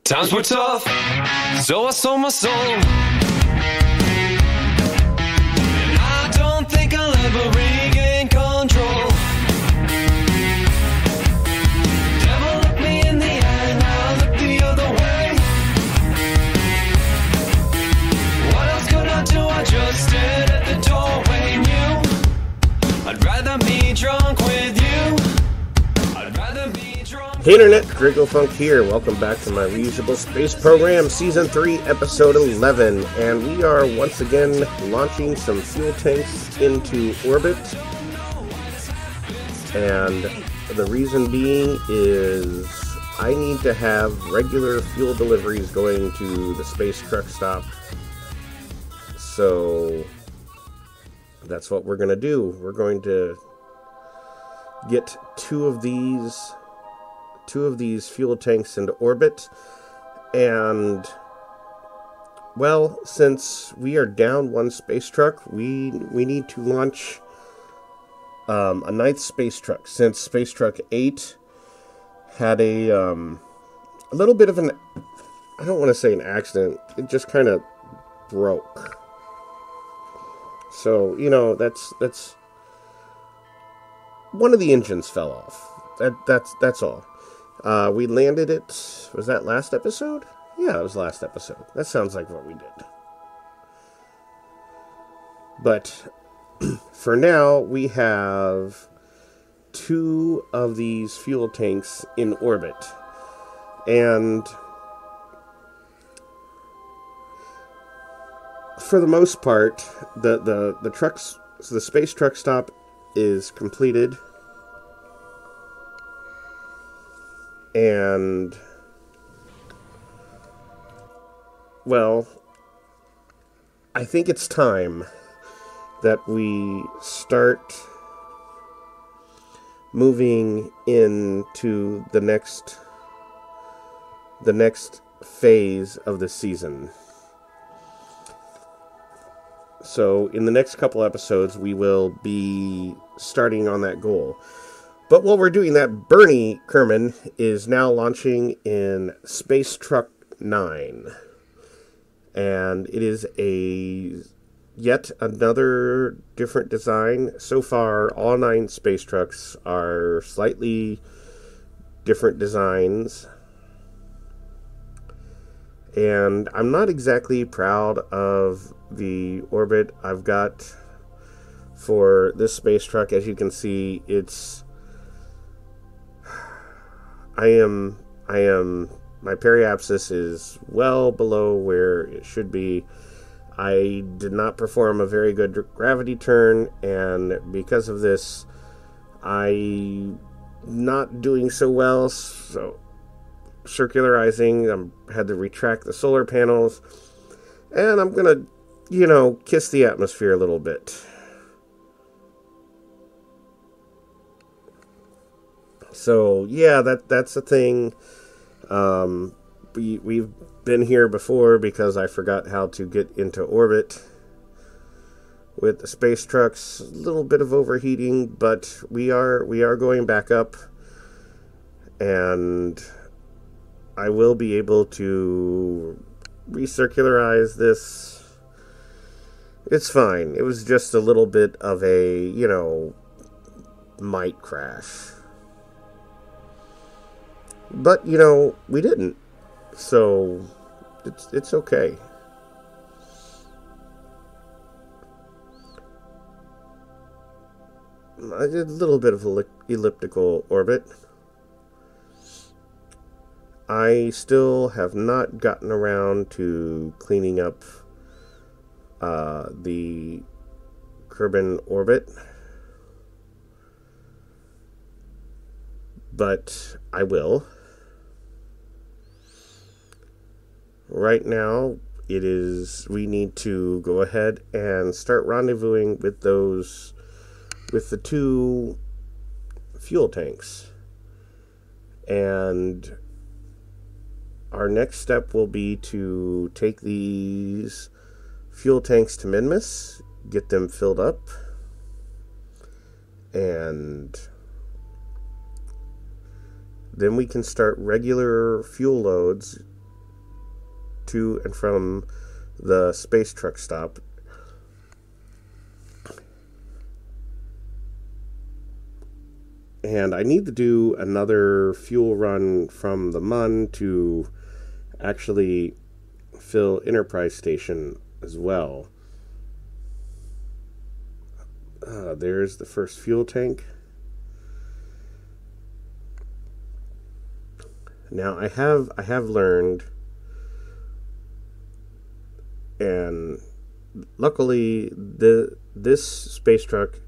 Times were tough, so I sold my soul. And I don't think I'll ever regain control. Devil looked me in the eye, now I look the other way. What else could I do? I just stood at the doorway and knew I'd rather be drunk with you. I'd rather be drunk. Hey Internet, Dracofunk here. Welcome back to my Reusable Space Program, Season 3, Episode 11. And we are once again launching some fuel tanks into orbit. And the reason being is I need to have regular fuel deliveries going to the space truck stop. So that's what we're going to do. We're going to get two of these fuel tanks into orbit, and well, since we are down one space truck, we need to launch a ninth space truck, since space truck 8 had a little bit of an, I don't want to say an accident, it just kind of broke. So, you know, that's one of the engines fell off. That's all. We landed it, was that last episode? Yeah, it was last episode. That sounds like what we did. But for now, we have two of these fuel tanks in orbit. And for the most part, the space truck stop is completed. And, well, I think it's time that we start moving into the next phase of the season. So, in the next couple episodes, we will be starting on that goal. But while we're doing that, Bernie Kerman is now launching in Space Truck 9. And it is yet another different design. So far, all 9 space trucks are slightly different designs. And I'm not exactly proud of the orbit I've got for this space truck. As you can see, my periapsis is well below where it should be. I did not perform a very good gravity turn, and because of this, I'm not doing so well. So, circularizing, I had to retract the solar panels, and I'm gonna, kiss the atmosphere a little bit. So, yeah, that's the thing. We've been here before because I forgot how to get into orbit with the space trucks. A little bit of overheating, but we are going back up, and I will be able to recircularize this. It's fine. It was just a little bit of a, might crash. But, we didn't. So, it's okay. I did a little bit of elliptical orbit. I still have not gotten around to cleaning up the Kerbal orbit. But I will. Right now, we need to go ahead and start rendezvousing with the two fuel tanks. And our next step will be to take these fuel tanks to Minmus, get them filled up, and then we can start regular fuel loads to and from the space truck stop. And I need to do another fuel run from the Mun to actually fill Enterprise Station as well. There's the first fuel tank. Now I have learned, and luckily this space truck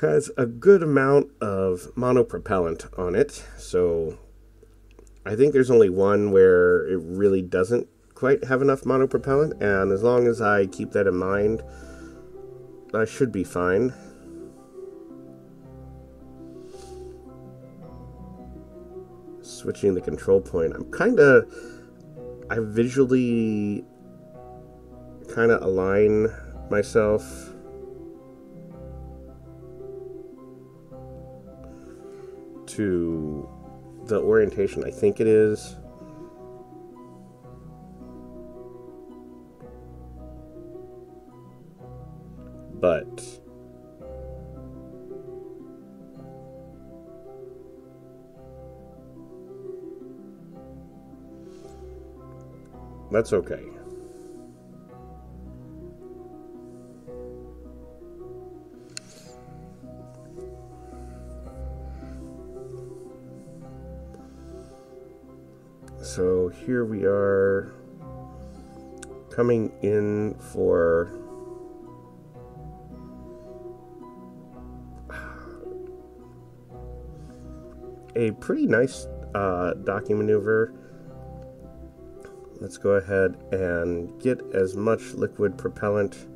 has a good amount of monopropellant on it, so I think there's only one where it really doesn't quite have enough monopropellant, and as long as I keep that in mind, I should be fine. Switching the control point. I visually kind of align myself to the orientation I think it is. But that's okay. So here we are coming in for a pretty nice docking maneuver. Let's go ahead and get as much liquid propellant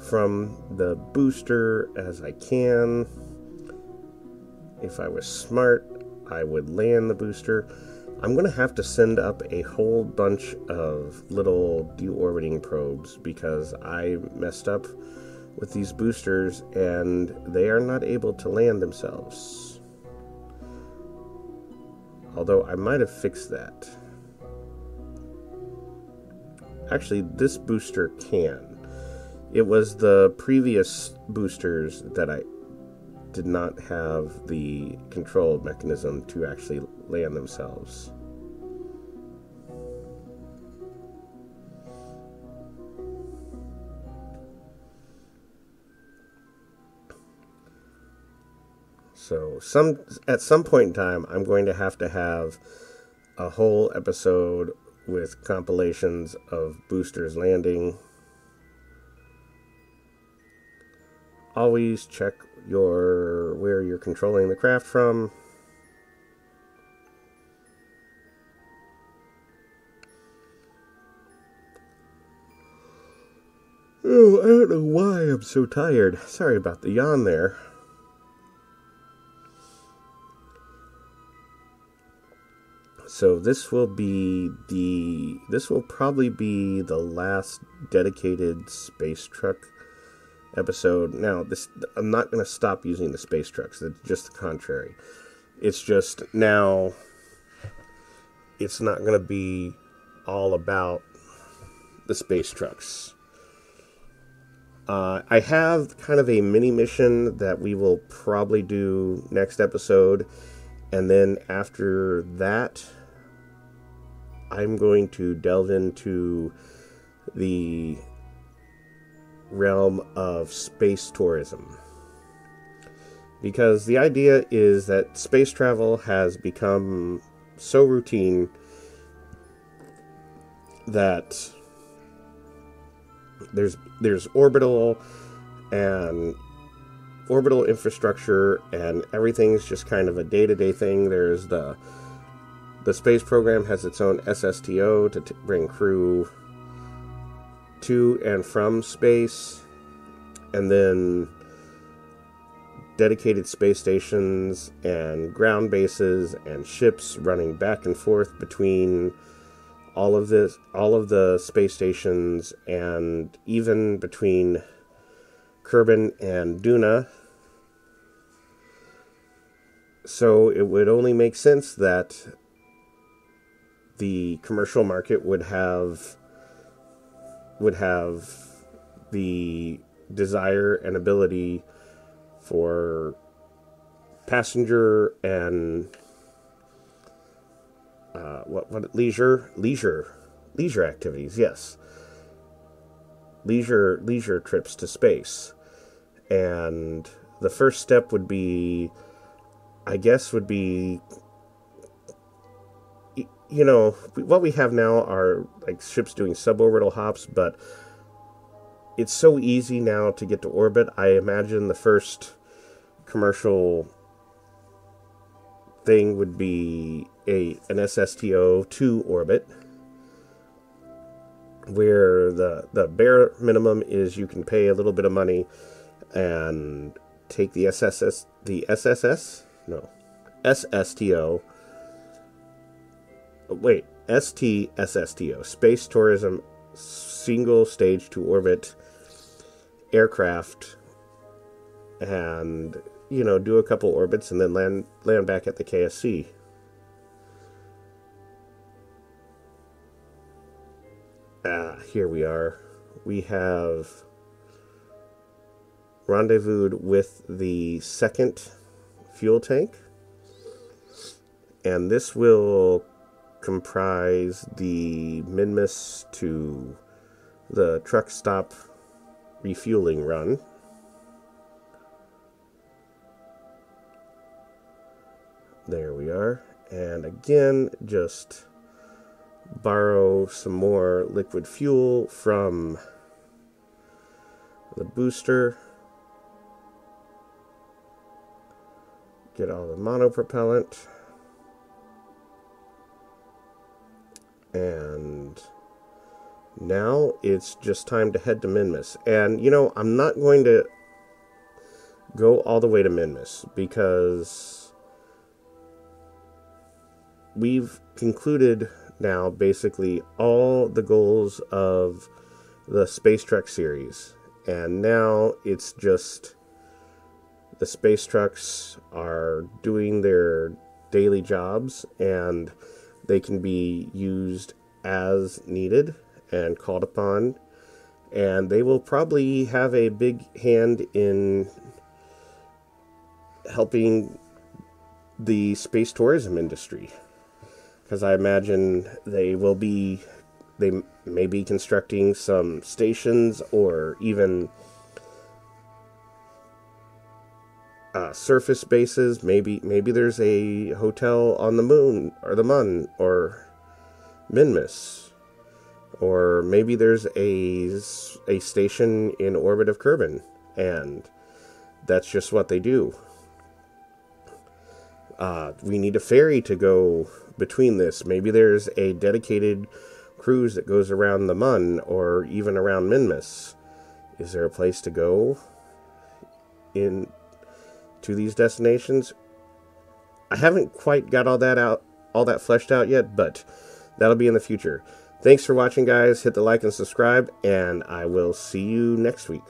from the booster as I can. If I was smart, I would land the booster. I'm going to have to send up a whole bunch of little deorbiting probes because I messed up with these boosters and they are not able to land themselves. Although I might have fixed that. Actually, this booster can. It was the previous boosters that I did not have the control mechanism to actually land themselves. So at some point in time, I'm going to have a whole episode with compilations of boosters landing. Always check where you're controlling the craft from. Oh, I don't know why I'm so tired. Sorry about the yawn there. So this will probably be the last dedicated space truck episode. Now, I'm not going to stop using the space trucks. It's just the contrary. It's just now it's not going to be all about the space trucks. I have kind of a mini mission that we will probably do next episode, and then after that, I'm going to delve into the realm of space tourism. Because the idea is that space travel has become so routine that there's orbital infrastructure, and everything's just kind of a day-to-day thing. There's the space program has its own SSTO to bring crew to and from space, and then dedicated space stations and ground bases and ships running back and forth between all of the space stations, and even between Kerbal and Duna. So it would only make sense that the commercial market would have the desire and ability for passenger and leisure activities. Yes, leisure trips to space. And the first step would be, I guess, what we have now are like ships doing suborbital hops, but it's so easy now to get to orbit. I imagine the first commercial thing would be an SSTO to orbit, where the bare minimum is you can pay a little bit of money and take the SSTO. Wait, STSSTO, Space Tourism Single Stage to Orbit aircraft, and do a couple orbits and then land back at the KSC. Here we are. We have rendezvoused with the second fuel tank, and this will comprise the Minmus to the truck stop refueling run. There we are. And again, just borrow some more liquid fuel from the booster. Get all the monopropellant. And now it's just time to head to Minmus. And, I'm not going to go all the way to Minmus because we've concluded now basically all the goals of the Space Truck series. And now it's just the space trucks are doing their daily jobs, and they can be used as needed and called upon, and they will probably have a big hand in helping the space tourism industry, because I imagine they may be constructing some stations or even surface bases. Maybe there's a hotel on the moon or the Mun or Minmus, or maybe there's a station in orbit of Kerbal, and that's just what they do. We need a ferry to go between this. Maybe there's a dedicated cruise that goes around the Mun or even around Minmus. Is there a place to go to these destinations? I haven't quite got all that fleshed out yet, but that'll be in the future. Thanks for watching, guys. Hit the like and subscribe, and I will see you next week.